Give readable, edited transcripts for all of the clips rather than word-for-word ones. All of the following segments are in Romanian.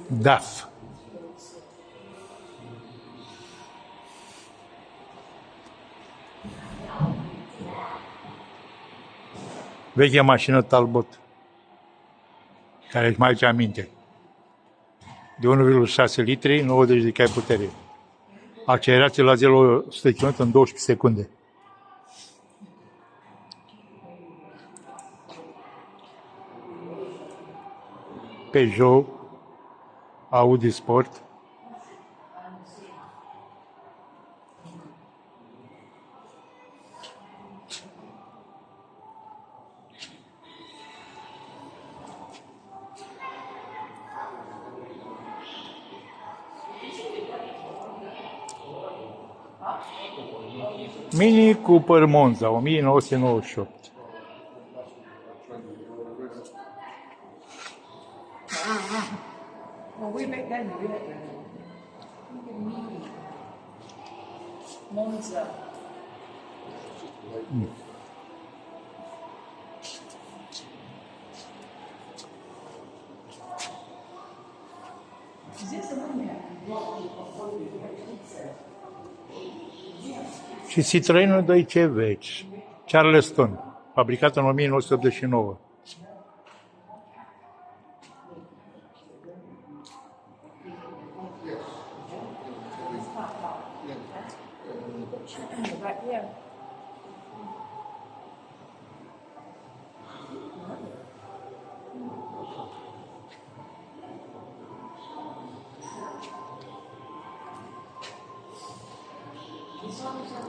DAF. Vechea mașină Talbot, care își mai aduce aminte. De 1,6 litri, 90 de cai putere. Accelerație la 0-100 km în 12 secunde. Peugeot, Audi Sport. Mini Cooper Monza, 1998. Monza. Și Citroenul 2CV, Charleston, fabricat în 1989.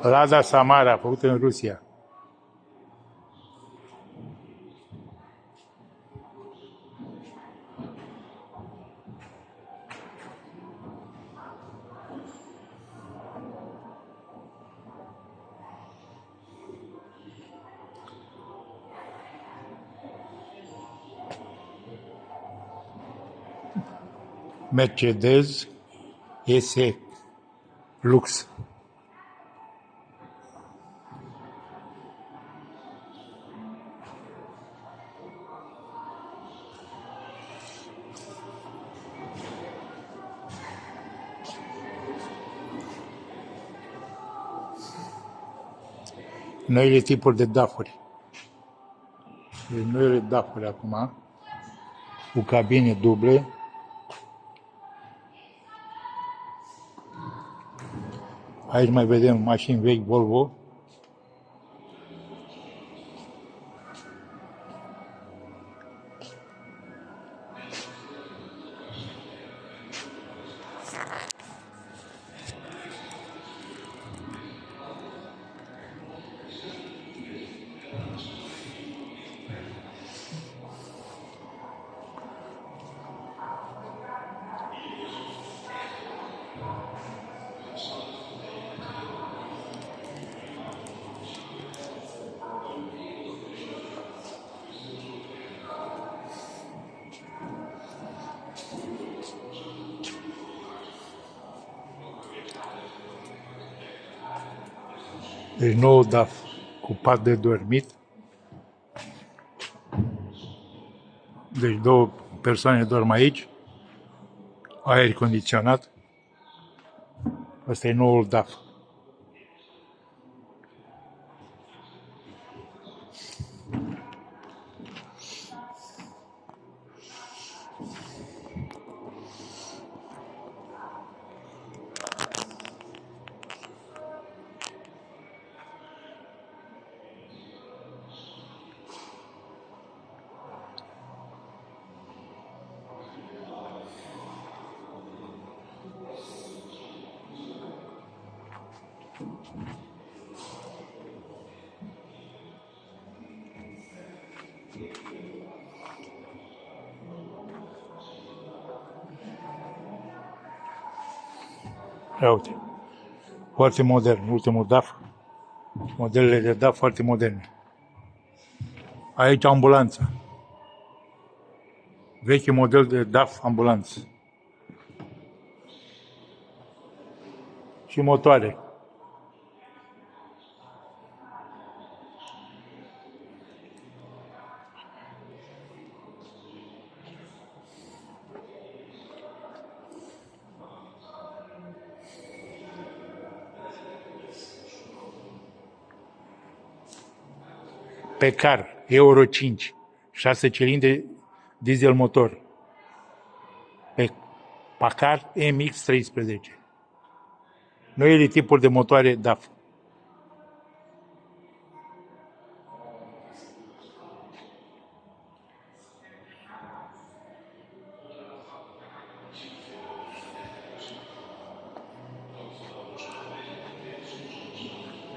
Lada Samara, făcut în Rusia. Mercedes SE Lux. Noile tipuri de DAF-uri. Deci noile DAF-uri acum, cu cabine duble. Aici mai vedem mașini vechi Volvo. Deci nou DAF cu pat de dormit. Deci două persoane dorm aici. Aer condiționat. Ăsta e noul DAF. Ia uite, foarte modern, ultimul DAF, modelele de DAF foarte moderne. Aici ambulanța, vechi model de DAF ambulanță. Și motoare. Pecar, Euro 5, 6 cilindri, diesel motor. Pacar MX-13. Noile tipuri de motoare DAF.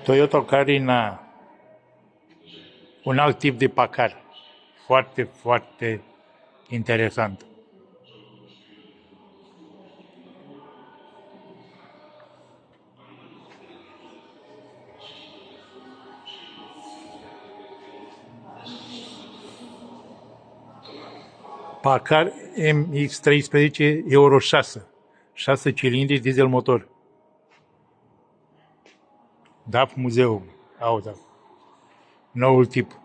Toyota Carina, un alt tip de Pacar, foarte, foarte interesant. Pacar MX-13 Euro 6, 6 cilindri, diesel motor. DAF Muzeu, auto. Noul tip.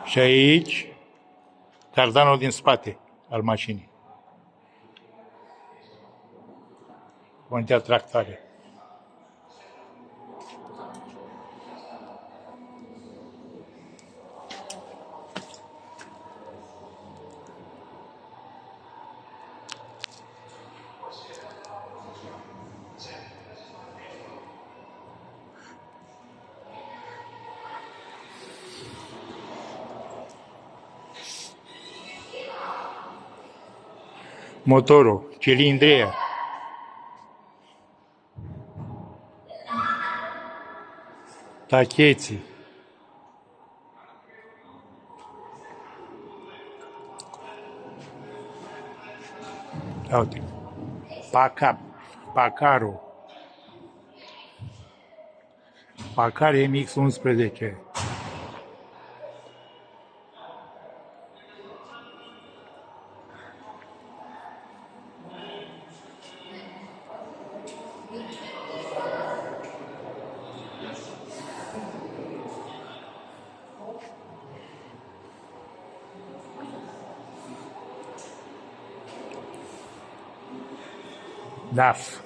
Și aici, cardanul din spate al mașinii. Unitatea tractare. Motorul, cilindria. Tacheții. Uite. Pacarul. Pacar MX-11. DAF.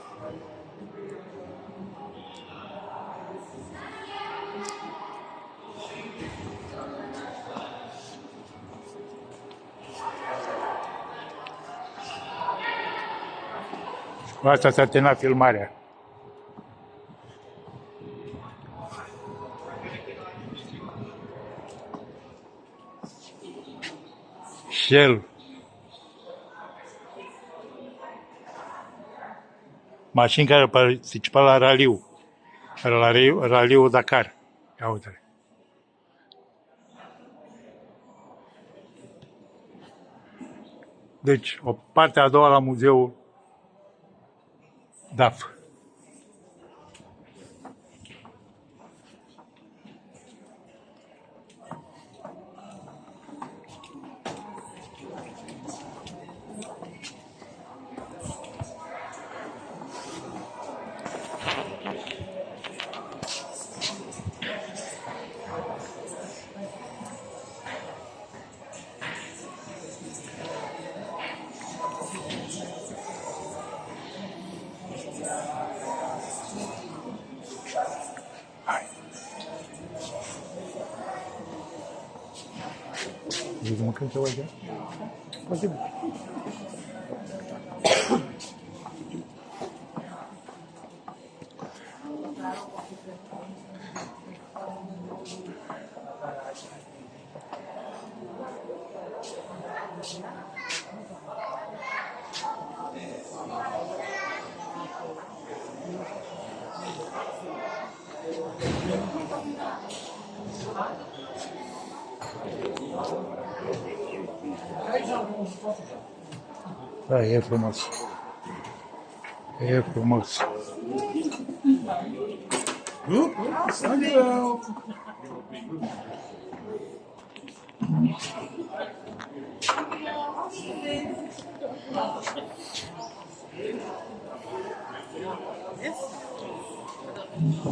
Cu asta s-a terminat filmarea. Shell. Mașini care participa la raliul Dakar. Ia uite. Deci, o parte a doua la muzeul DAF. Vrei să mâncăm ceva aici? Posibil. Da, e frumos. E frumos. Este